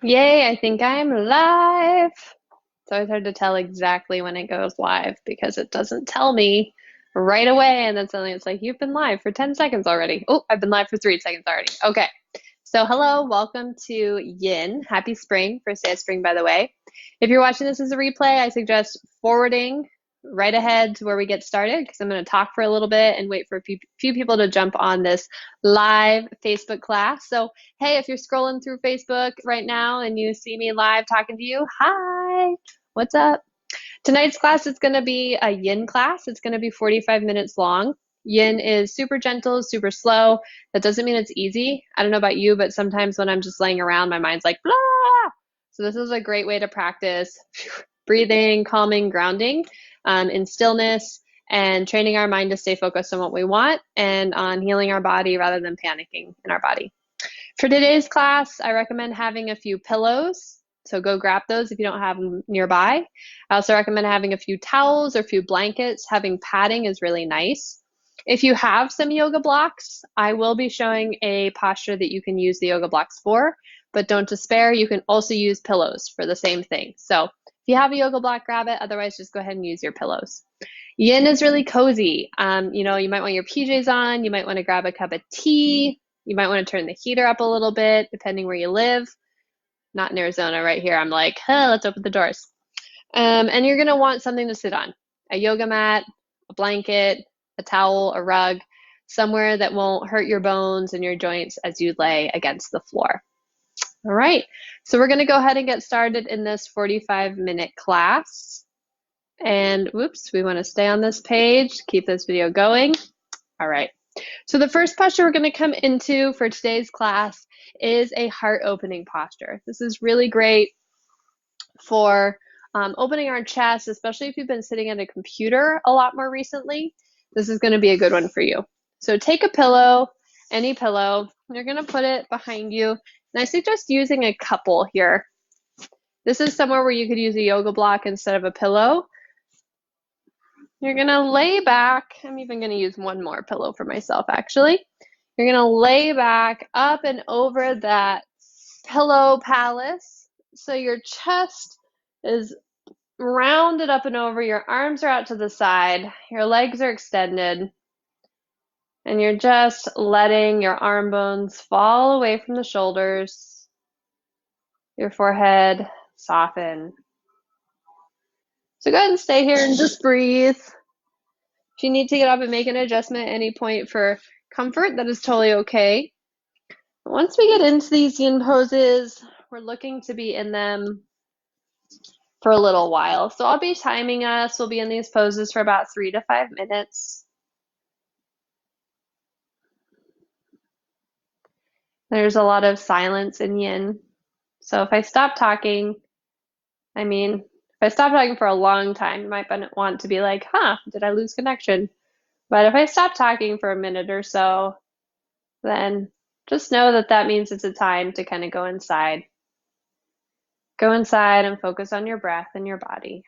Yay, I think I'm live. It's always hard to tell exactly when it goes live because it doesn't tell me right away. And then suddenly it's like, you've been live for 10 seconds already. Oh, I've been live for 3 seconds already. Okay. So, hello, welcome to Yin. Happy spring, first day of spring, by the way. If you're watching this as a replay, I suggest forwarding right ahead to where we get started because I'm going to talk for a little bit and wait for a few people to jump on this live Facebook class. So, hey, if you're scrolling through Facebook right now and you see me live talking to you, hi, what's up? Tonight's class is going to be a yin class. It's going to be 45 minutes long. Yin is super gentle, super slow. That doesn't mean it's easy. I don't know about you, but sometimes when I'm just laying around, my mind's like, blah. So this is a great way to practice breathing, calming, grounding in stillness and training our mind to stay focused on what we want and on healing our body rather than panicking in our body. For today's class, I recommend having a few pillows. So go grab those if you don't have them nearby. I also recommend having a few towels or a few blankets. Having padding is really nice. If you have some yoga blocks, I will be showing a posture that you can use the yoga blocks for, but don't despair. You can also use pillows for the same thing. So if you have a yoga block, grab it. Otherwise, just go ahead and use your pillows. Yin is really cozy. You might want your PJs on. You might want to grab a cup of tea. You might want to turn the heater up a little bit, depending where you live. Not in Arizona, right here. I'm like, huh, let's open the doors. And you're going to want something to sit on. A yoga mat, a blanket, a towel, a rug, somewhere that won't hurt your bones and your joints as you lay against the floor. All right, so we're going to go ahead and get started in this 45-minute class. And whoops, we want to stay on this page, keep this video going. All right. So the first posture we're going to come into for today's class is a heart opening posture. This is really great for opening our chest, especially if you've been sitting at a computer a lot more recently. This is going to be a good one for you. So take a pillow, any pillow, and you're going to put it behind you. And I suggest using a couple here. This is somewhere where you could use a yoga block instead of a pillow. You're going to lay back. I'm even going to use one more pillow for myself, actually. You're going to lay back up and over that pillow palace. So your chest is rounded up and over. Your arms are out to the side. Your legs are extended. And you're just letting your arm bones fall away from the shoulders. Your forehead soften. So go ahead and stay here and just breathe. If you need to get up and make an adjustment at any point for comfort, that is totally okay. Once we get into these yin poses, we're looking to be in them for a little while. So I'll be timing us. We'll be in these poses for about 3 to 5 minutes. There's a lot of silence in yin. So if I stop talking, if I stop talking for a long time, you might want to be like, huh, did I lose connection? But if I stop talking for a minute or so, then just know that that means it's a time to kind of go inside. Go inside and focus on your breath and your body.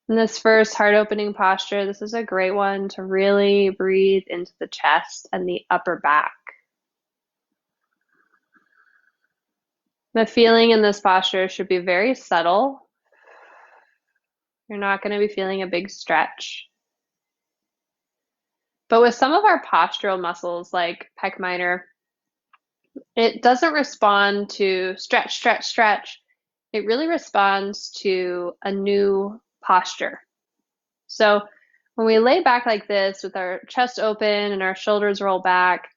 In this first heart opening posture, this is a great one to really breathe into the chest and the upper back. The feeling in this posture should be very subtle. You're not going to be feeling a big stretch. But with some of our postural muscles like pec minor, it doesn't respond to stretch, stretch, stretch. It really responds to a new posture. So when we lay back like this with our chest open and our shoulders roll back,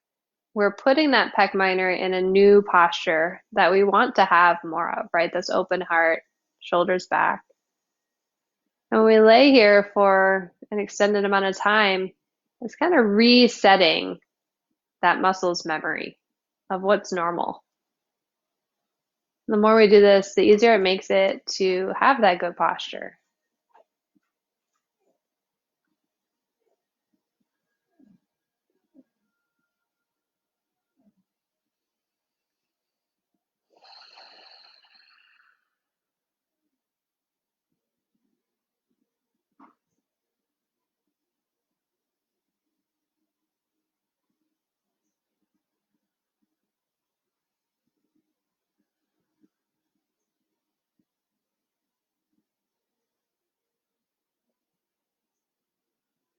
we're putting that pec minor in a new posture that we want to have more of, right? This open heart, shoulders back. And when we lay here for an extended amount of time, it's kind of resetting that muscle's memory of what's normal. The more we do this, the easier it makes it to have that good posture.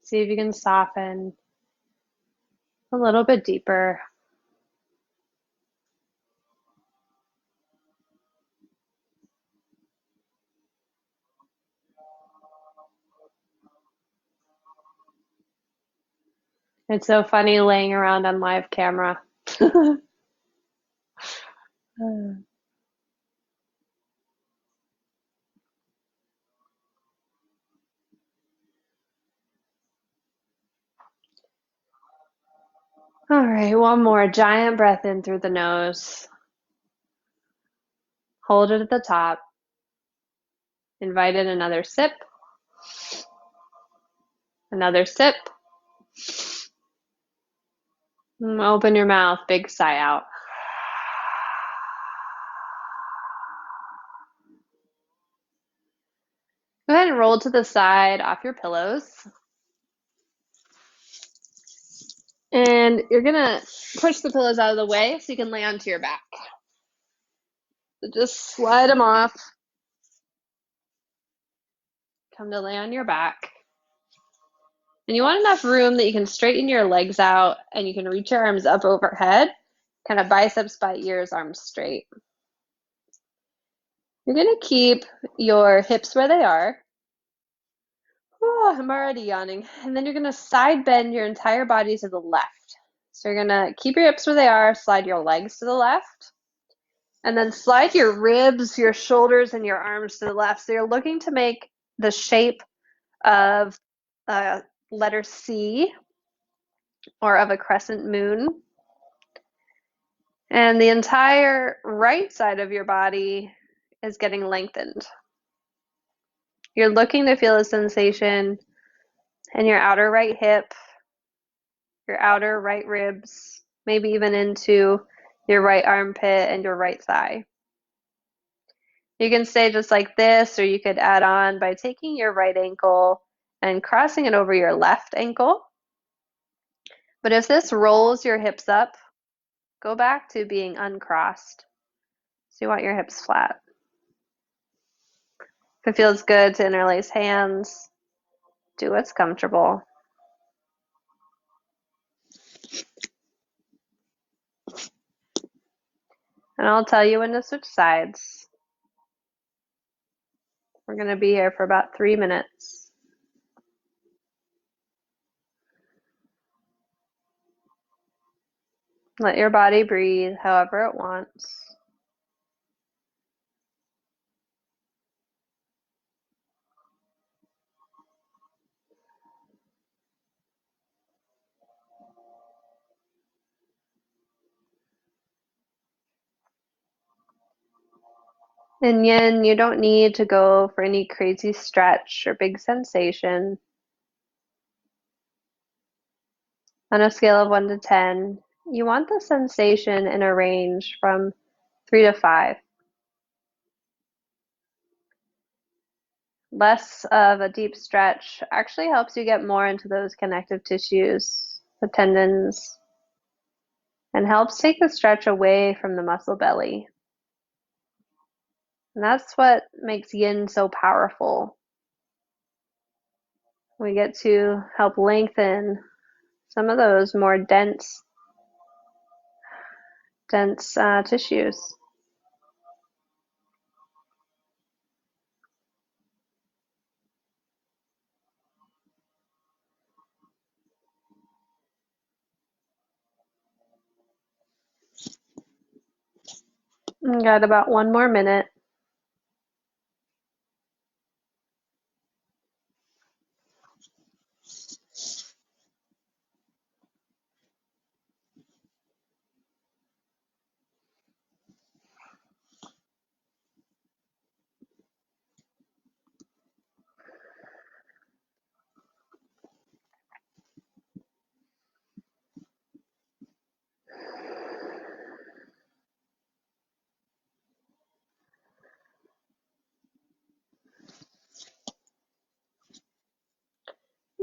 See if you can soften a little bit deeper. It's so funny laying around on live camera. All right, one more giant breath in through the nose. Hold it at the top. Invite in another sip. Another sip. Open your mouth, big sigh out. Go ahead and roll to the side off your pillows. And you're gonna push the pillows out of the way so you can lay onto your back. So just slide them off. Come to lay on your back. And you want enough room that you can straighten your legs out and you can reach your arms up overhead, kind of biceps by ears, arms straight. You're going to keep your hips where they are. Oh, I'm already yawning. And then you're going to side bend your entire body to the left. So you're going to keep your hips where they are, slide your legs to the left, and then slide your ribs, your shoulders, and your arms to the left. So you're looking to make the shape of a letter C or of a crescent moon. And the entire right side of your body is getting lengthened. You're looking to feel a sensation in your outer right hip, your outer right ribs, maybe even into your right armpit and your right thigh. You can stay just like this, or you could add on by taking your right ankle and crossing it over your left ankle. But if this rolls your hips up, go back to being uncrossed. So you want your hips flat. If it feels good to interlace hands, do what's comfortable. And I'll tell you when to switch sides. We're going to be here for about 3 minutes. Let your body breathe however it wants. In yin, you don't need to go for any crazy stretch or big sensation. On a scale of 1 to 10, you want the sensation in a range from 3 to 5. Less of a deep stretch actually helps you get more into those connective tissues, the tendons, and helps take the stretch away from the muscle belly. And that's what makes yin so powerful. We get to help lengthen some of those more dense tissues. Got about 1 more minute.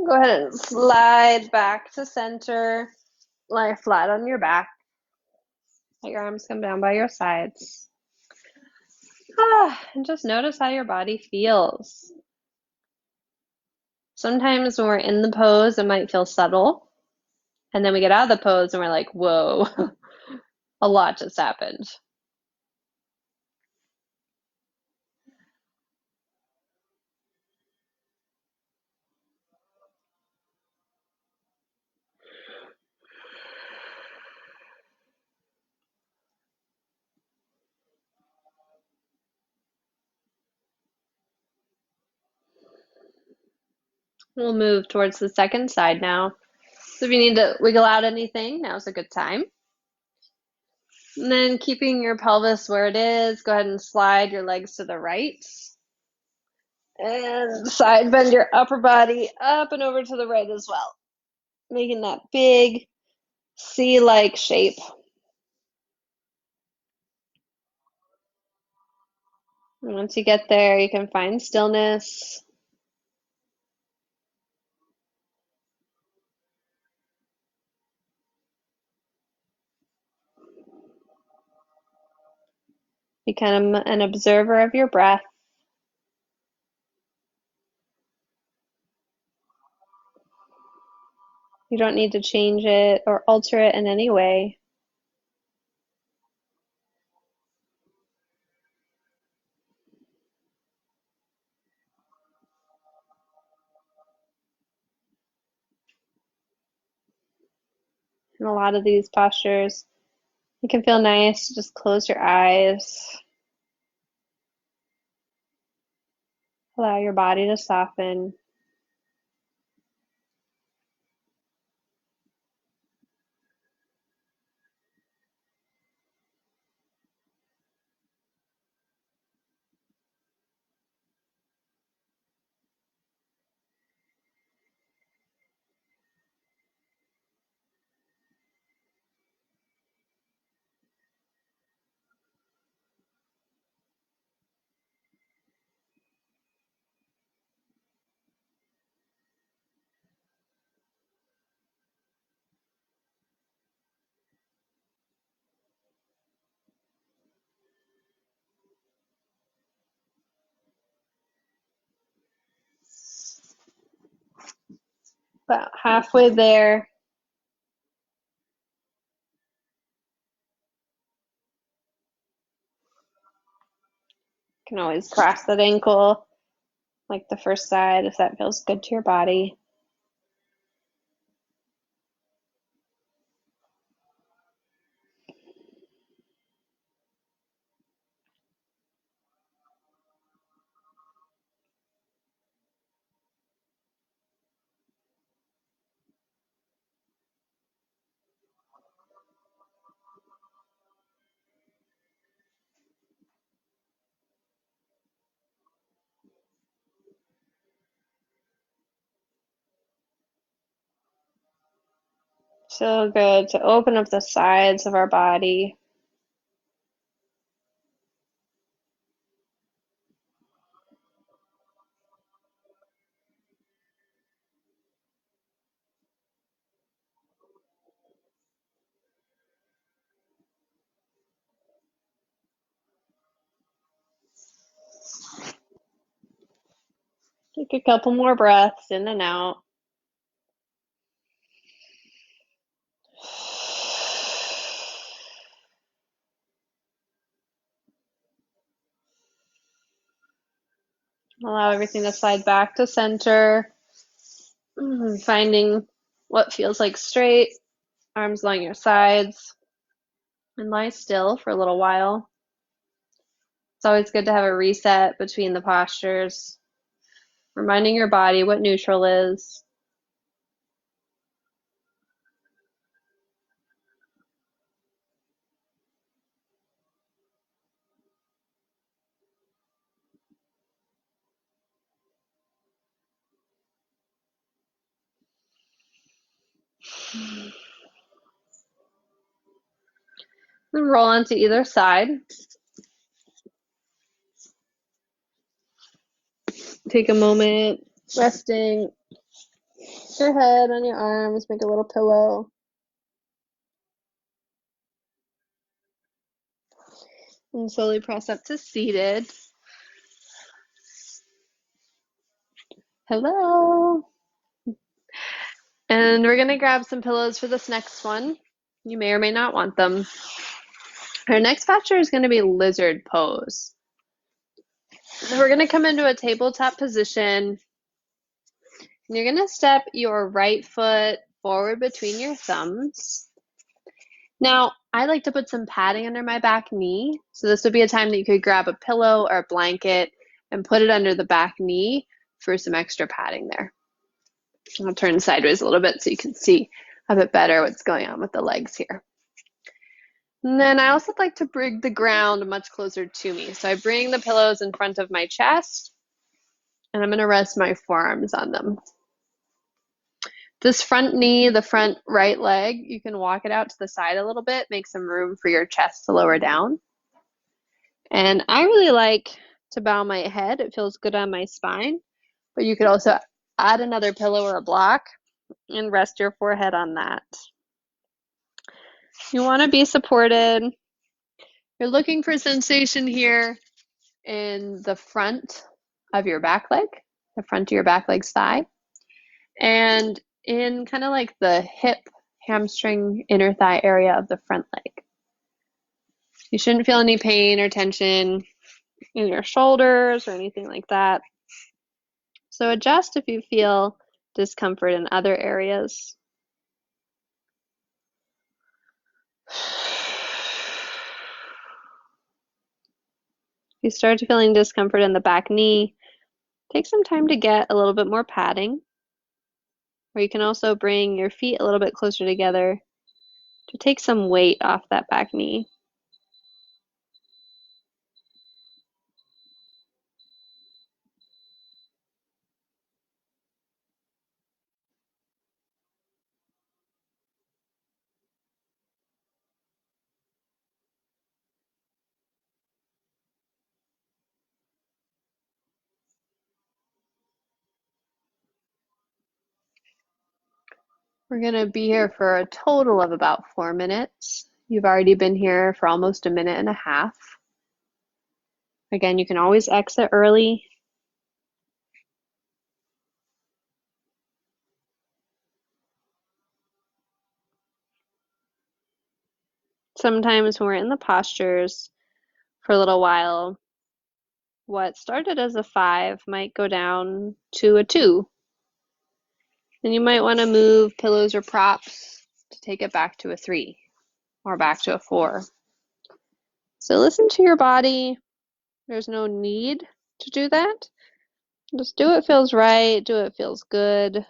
Go ahead and slide back to center. Lie flat on your back. Let your arms come down by your sides. And just notice how your body feels. Sometimes when we're in the pose, it might feel subtle. And then we get out of the pose and we're like, whoa, a lot just happened. We'll move towards the second side now. So if you need to wiggle out anything, now's a good time. And then keeping your pelvis where it is, go ahead and slide your legs to the right. And side bend your upper body up and over to the right as well, making that big C-like shape. And once you get there, you can find stillness. Become an observer of your breath. You don't need to change it or alter it in any way. In a lot of these postures, it can feel nice to just close your eyes. Allow your body to soften. About halfway there. You can always cross that ankle like the first side if that feels good to your body. So good to open up the sides of our body. Take a couple more breaths in and out. Allow everything to slide back to center. Finding what feels like straight, arms along your sides, and lie still for a little while. It's always good to have a reset between the postures, reminding your body what neutral is. Then roll onto either side. Take a moment, resting your head on your arms, make a little pillow. And slowly press up to seated. Hello. And we're going to grab some pillows for this next one. You may or may not want them. Our next posture is going to be lizard pose. So we're going to come into a tabletop position. And you're going to step your right foot forward between your thumbs. Now, I like to put some padding under my back knee. So this would be a time that you could grab a pillow or a blanket and put it under the back knee for some extra padding there. I'll turn sideways a little bit so you can see a bit better what's going on with the legs here. And then I also like to bring the ground much closer to me. So I bring the pillows in front of my chest, and I'm going to rest my forearms on them. This front knee, the front right leg, you can walk it out to the side a little bit, make some room for your chest to lower down. And I really like to bow my head. It feels good on my spine. But you could also add another pillow or a block and rest your forehead on that. You want to be supported. You're looking for sensation here in the front of your back leg, the front of your back leg's thigh, and in kind of like the hip, hamstring, inner thigh area of the front leg. You shouldn't feel any pain or tension in your shoulders or anything like that. So adjust if you feel discomfort in other areas. If you start feeling discomfort in the back knee, take some time to get a little bit more padding. Or you can also bring your feet a little bit closer together to take some weight off that back knee. We're going to be here for a total of about 4 minutes. You've already been here for almost a minute and a half. Again, you can always exit early. Sometimes when we're in the postures for a little while, what started as a 5 might go down to a 2. Then you might want to move pillows or props to take it back to a 3 or back to a 4. So listen to your body. There's no need to do that. Just do what feels right, do what feels good.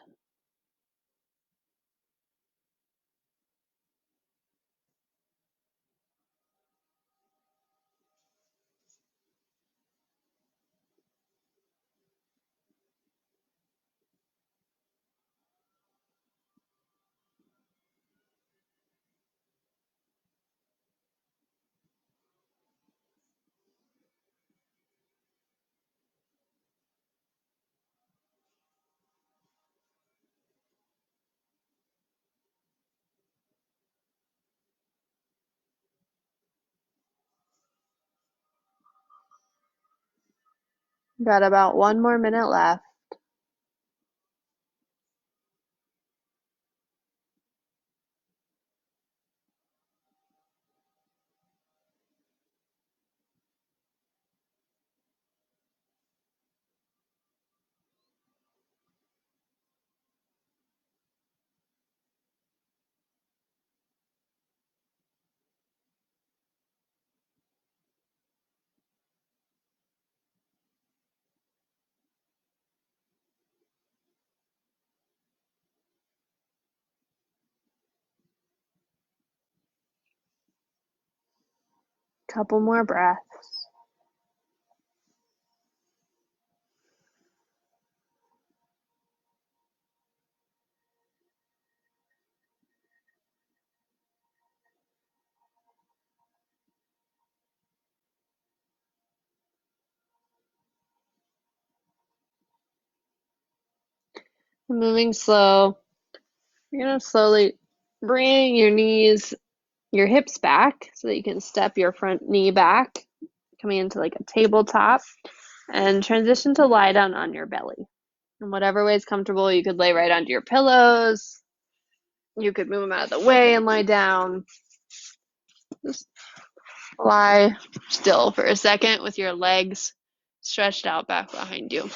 Got about 1 more minute left. Couple more breaths. Moving slow. You're going to slowly bring your knees, your hips back so that you can step your front knee back, coming into like a tabletop, and transition to lie down on your belly. In whatever way is comfortable, you could lay right under your pillows. You could move them out of the way and lie down. Just lie still for a second with your legs stretched out back behind you.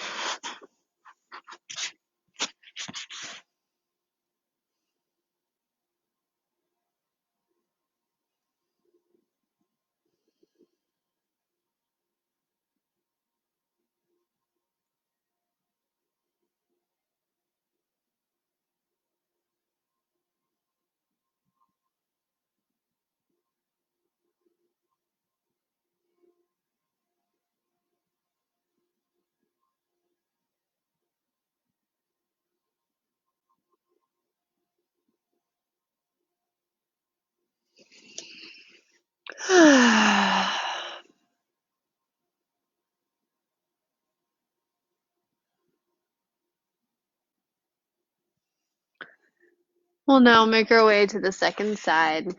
We'll now make our way to the second side.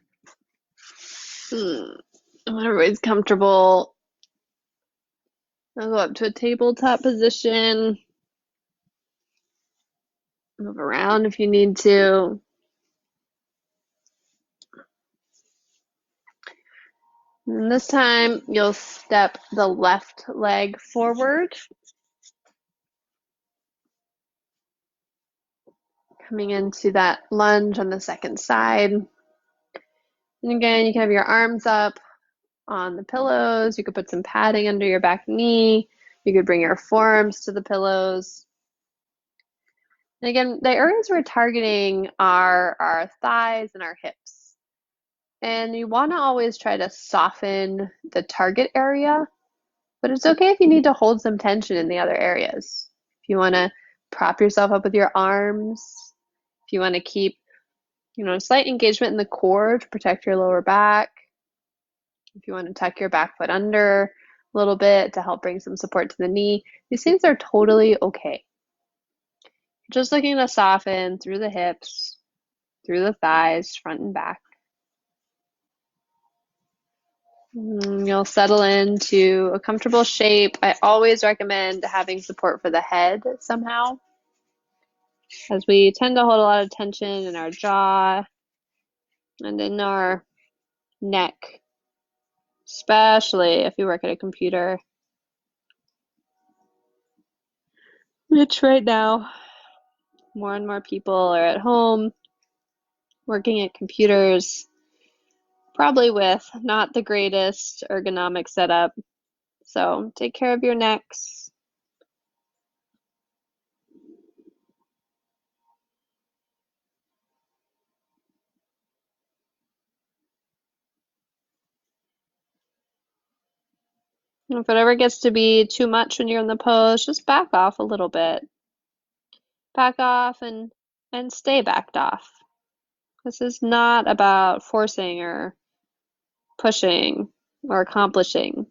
When everybody's comfortable, I'll go up to a tabletop position. Move around if you need to. And this time, you'll step the left leg forward, coming into that lunge on the second side. And again, you can have your arms up on the pillows. You could put some padding under your back knee. You could bring your forearms to the pillows. And again, the areas we're targeting are our thighs and our hips. And you want to always try to soften the target area, but it's okay if you need to hold some tension in the other areas. If you want to prop yourself up with your arms, if you want to keep, slight engagement in the core to protect your lower back, if you want to tuck your back foot under a little bit to help bring some support to the knee, these things are totally okay. Just looking to soften through the hips, through the thighs, front and back. You'll settle into a comfortable shape. I always recommend having support for the head somehow, as we tend to hold a lot of tension in our jaw and in our neck, especially if you work at a computer, which right now more and more people are at home working at computers, probably with not the greatest ergonomic setup. So take care of your necks. If it ever gets to be too much when you're in the pose, just back off a little bit. Back off and stay backed off. This is not about forcing or pushing or accomplishing.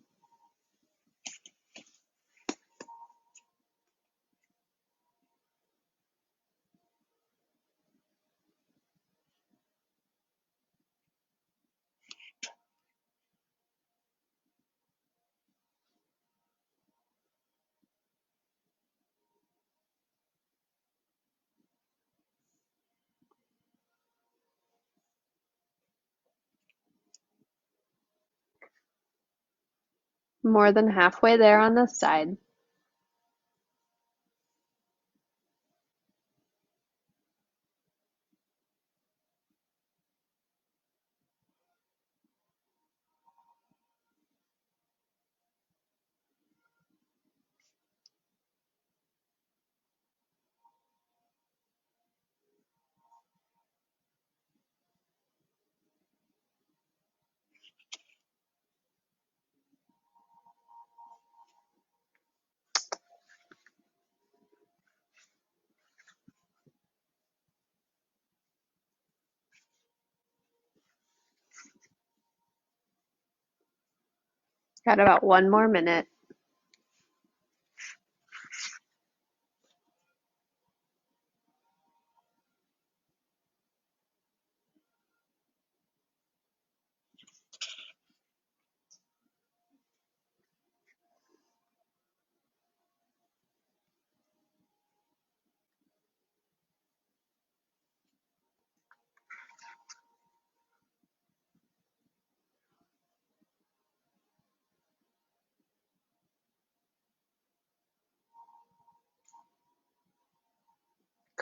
More than halfway there on this side. Got about 1 more minute.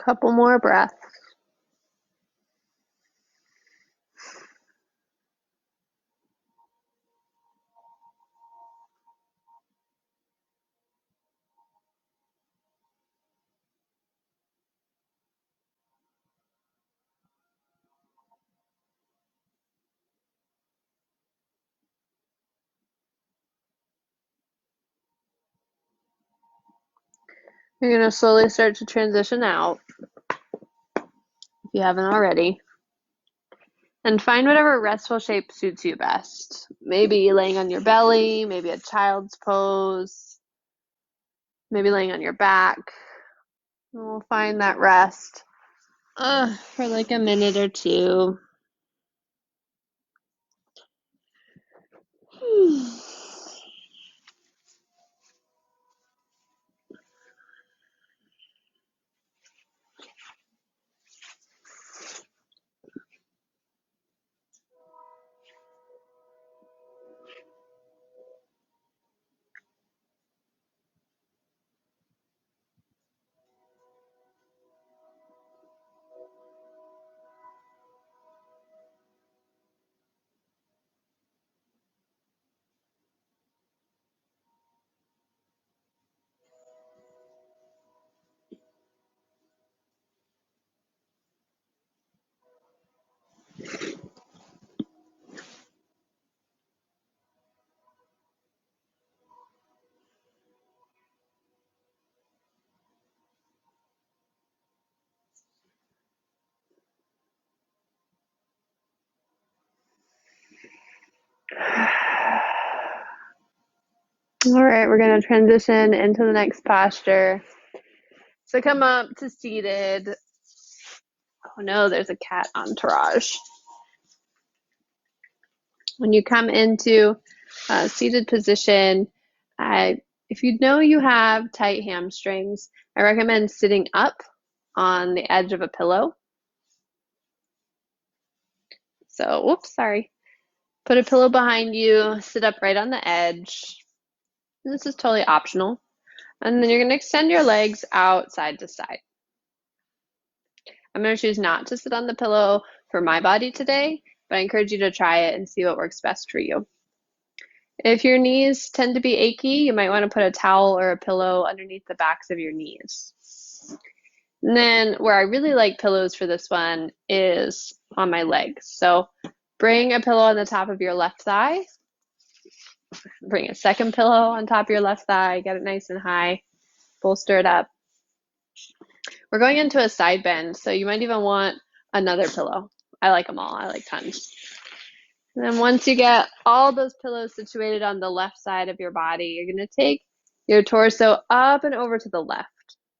Couple more breaths. You're going to slowly start to transition out, if you haven't already. And find whatever restful shape suits you best. Maybe laying on your belly, maybe a child's pose, maybe laying on your back. And we'll find that rest for like a minute or two. All right, we're going to transition into the next posture. So come up to seated. Oh no, there's a cat entourage. When you come into a seated position, if you know you have tight hamstrings, I recommend sitting up on the edge of a pillow. So, whoops, sorry. Put a pillow behind you, sit up right on the edge. And this is totally optional. And then you're going to extend your legs out side to side. I'm going to choose not to sit on the pillow for my body today, but I encourage you to try it and see what works best for you. If your knees tend to be achy, you might want to put a towel or a pillow underneath the backs of your knees. And then where I really like pillows for this one is on my legs. So bring a pillow on the top of your left thigh. Bring a second pillow on top of your left thigh. Get it nice and high. Bolster it up. We're going into a side bend, so you might even want another pillow. I like them all. I like tons. And then once you get all those pillows situated on the left side of your body, you're going to take your torso up and over to the left.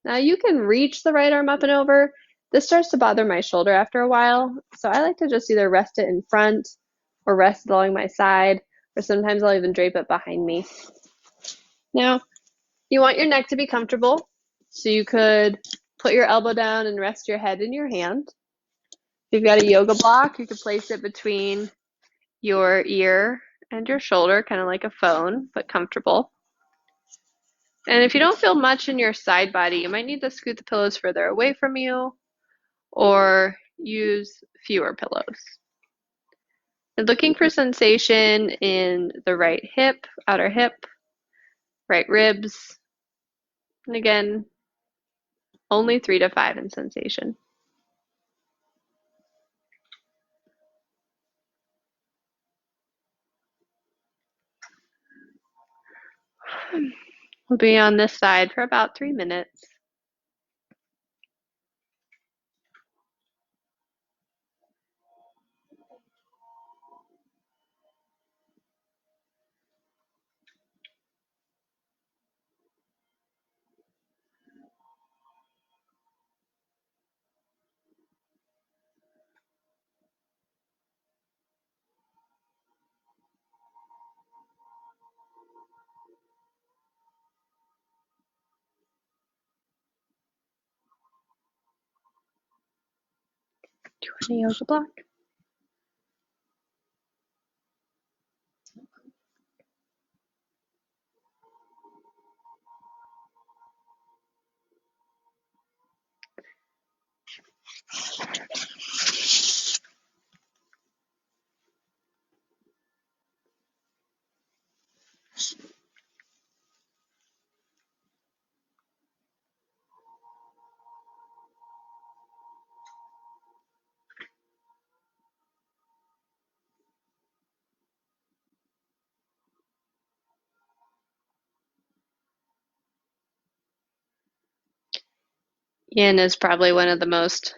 Now you can reach the right arm up and over. This starts to bother my shoulder after a while, so I like to just either rest it in front or rest it along my side, or sometimes I'll even drape it behind me. Now, you want your neck to be comfortable, so you could put your elbow down and rest your head in your hand. If you've got a yoga block, you could place it between your ear and your shoulder, kind of like a phone, but comfortable. And if you don't feel much in your side body, you might need to scoot the pillows further away from you or use fewer pillows. And looking for sensation in the right hip, outer hip, right ribs. And again, only 3 to 5 in sensation. We'll be on this side for about 3 minutes. Do you want a yoga block? Yin is probably one of the most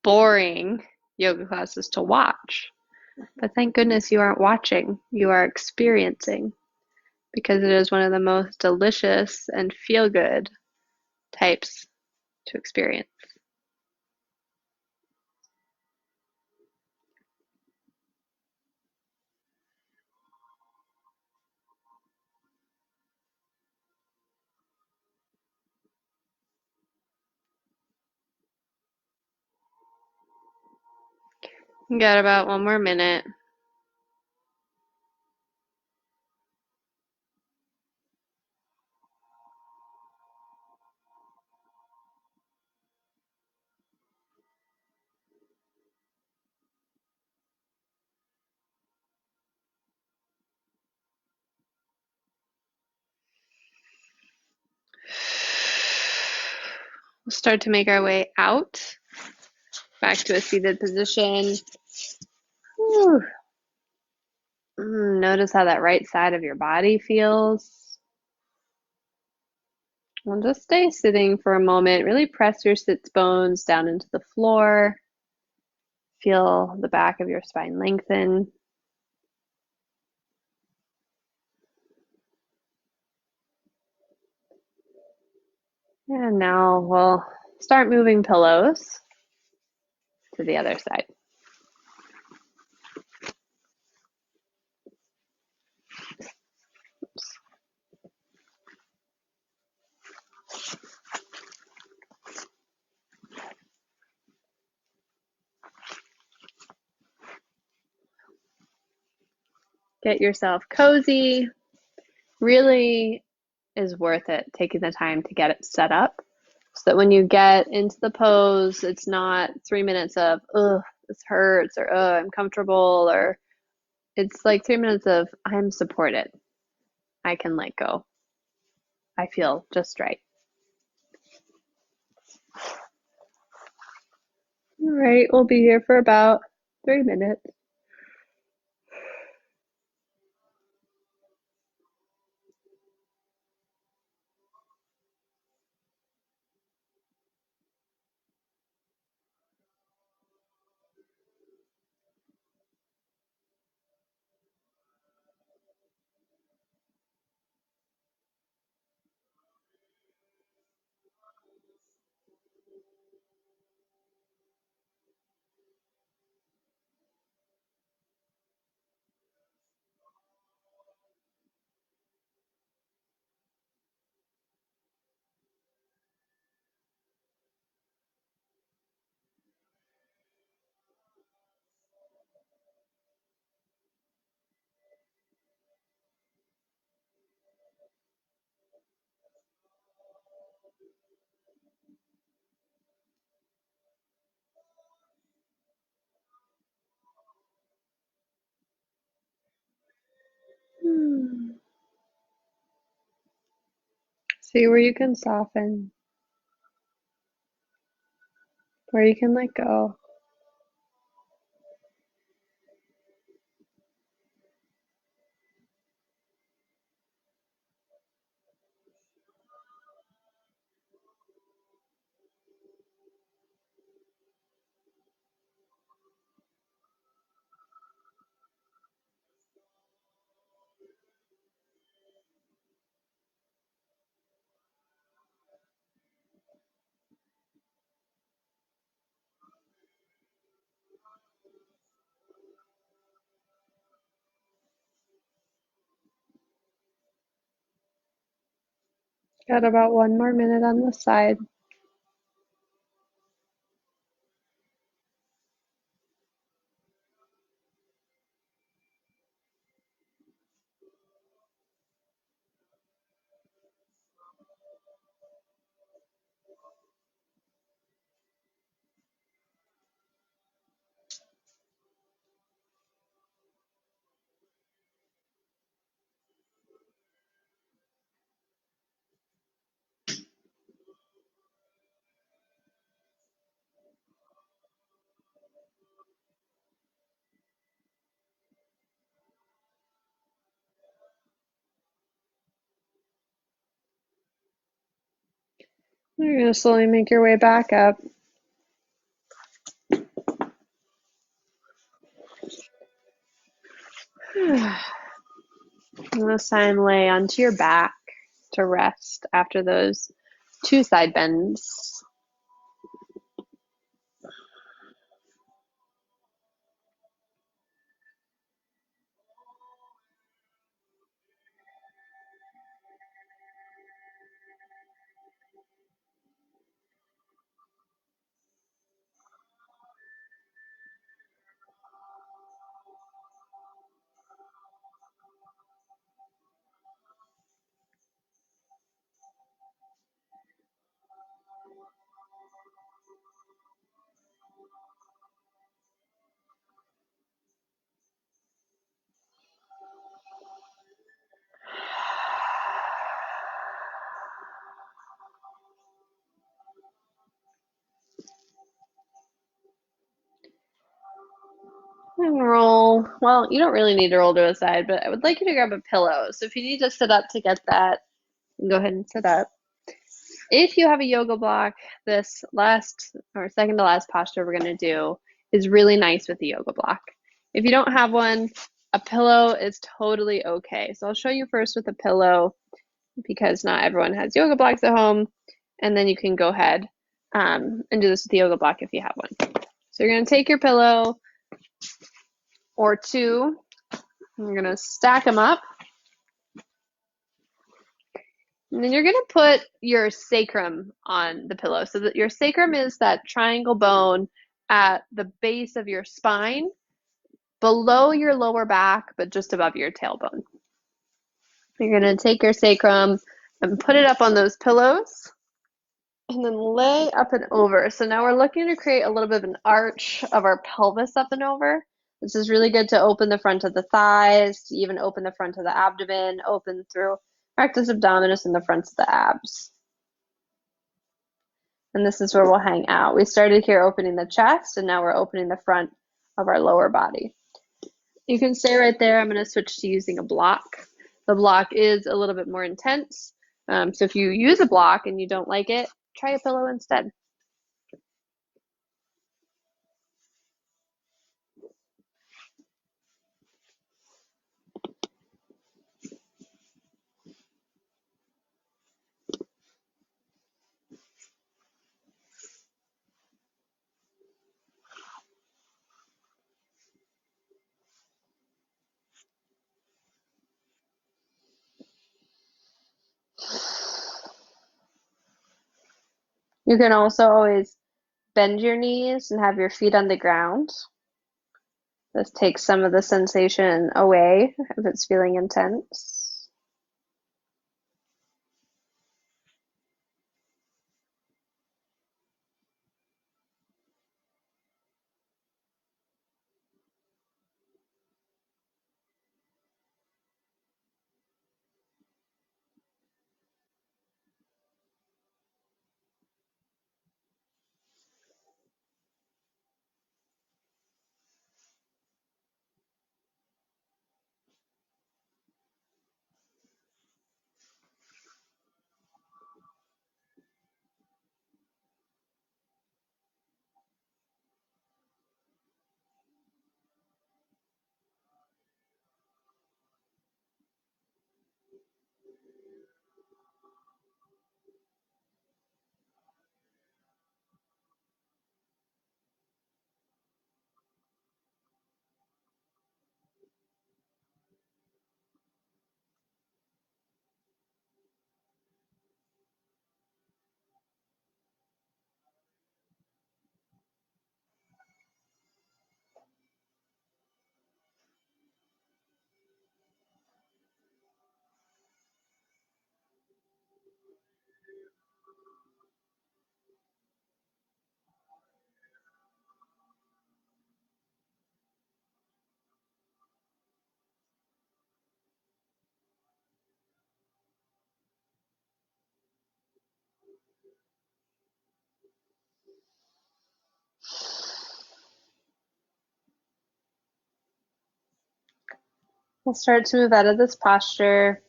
boring yoga classes to watch. But thank goodness you aren't watching, you are experiencing because it is one of the most delicious and feel good types to experience. You got about one more minute. We'll start to make our way out, back to a seated position. Whew. Notice how that right side of your body feels. We'll just stay sitting for a moment. Really press your sits bones down into the floor. Feel the back of your spine lengthen. And now we'll start moving pillows to the other side. Get yourself cozy. Really is worth it taking the time to get it set up so that when you get into the pose, it's not 3 minutes of, ugh, this hurts, or, oh, I'm comfortable, or it's like 3 minutes of, I'm supported. I can let go. I feel just right. All right, we'll be here for about 3 minutes. See where you can soften, where you can let go. Got about 1 more minute on the side. You're gonna slowly make your way back up. And this time lay onto your back to rest after those 2 side bends. And roll. Well, you don't really need to roll to a side, but I would like you to grab a pillow. So if you need to sit up to get that, go ahead and sit up. If you have a yoga block, this last or second to last posture we're going to do is really nice with the yoga block. If you don't have one, a pillow is totally okay. So I'll show you first with a pillow because not everyone has yoga blocks at home. And then you can go ahead and do this with the yoga block if you have one. So you're going to take your pillow or two, and you're going to stack them up. And then you're going to put your sacrum on the pillow. So that your sacrum is that triangle bone at the base of your spine, below your lower back, but just above your tailbone. You're going to take your sacrum and put it up on those pillows and then lay up and over. So now we're looking to create a little bit of an arch of our pelvis up and over. This is really good to open the front of the thighs, to even open the front of the abdomen, open through rectus abdominis and the fronts of the abs. And this is where we'll hang out. We started here opening the chest, and now we're opening the front of our lower body. You can stay right there. I'm going to switch to using a block. The block is a little bit more intense. So if you use a block and you don't like it, try a pillow instead. You can also always bend your knees and have your feet on the ground. This takes some of the sensation away if it's feeling intense. We'll start to move out of this posture.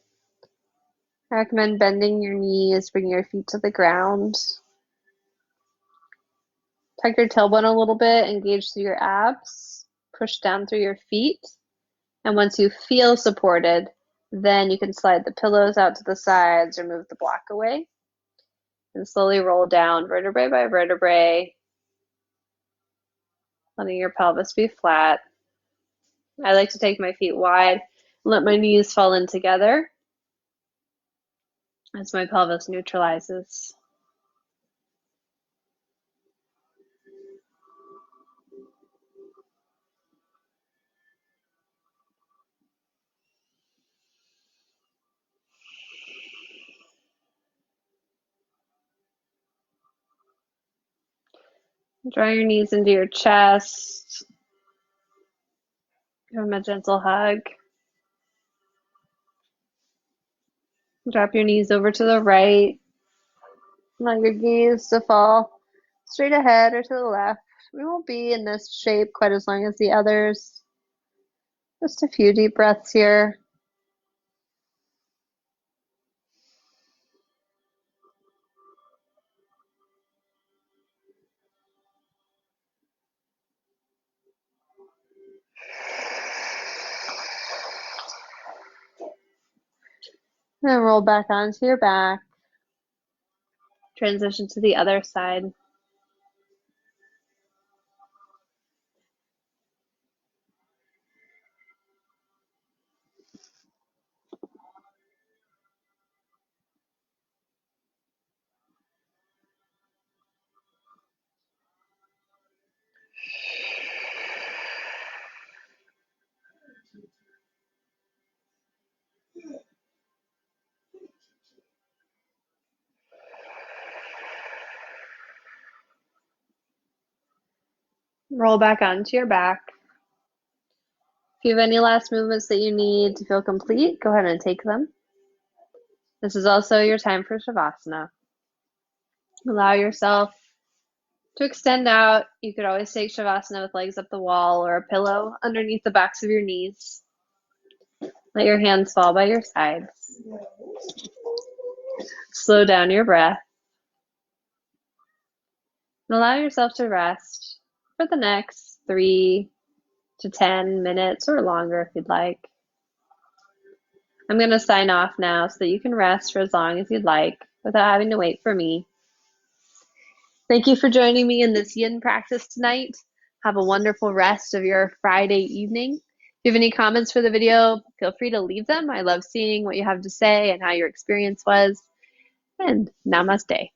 I recommend bending your knees, bringing your feet to the ground. Tuck your tailbone a little bit, engage through your abs, push down through your feet. And once you feel supported, then you can slide the pillows out to the sides or move the block away. And slowly roll down vertebrae by vertebrae, letting your pelvis be flat. I like to take my feet wide, let my knees fall in together as my pelvis neutralizes. Draw your knees into your chest. Give them a gentle hug. Drop your knees over to the right. Allow your gaze to fall straight ahead or to the left. We won't be in this shape quite as long as the others. Just a few deep breaths here. And roll back onto your back. Transition to the other side. Roll back onto your back. If you have any last movements that you need to feel complete, go ahead and take them. This is also your time for Shavasana. Allow yourself to extend out. You could always take Shavasana with legs up the wall or a pillow underneath the backs of your knees. Let your hands fall by your sides. Slow down your breath. And allow yourself to rest for the next 3 to 10 minutes or longer if you'd like. I'm going to sign off now so that you can rest for as long as you'd like without having to wait for me. Thank you for joining me in this yin practice tonight. Have a wonderful rest of your Friday evening. If you have any comments for the video, feel free to leave them. I love seeing what you have to say and how your experience was. And namaste.